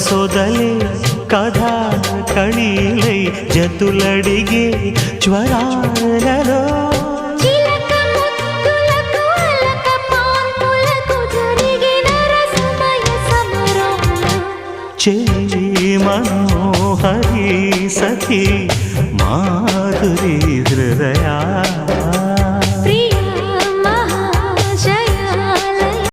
సొదలే కథా కళీలై జతులడిగే జ్వరాలలో చిలక ముద్దులకు అలక పాన్పులకు జరిగిన రసమయ సమరంలో చెలి మనోహరి సఖి మాధురి హృదయా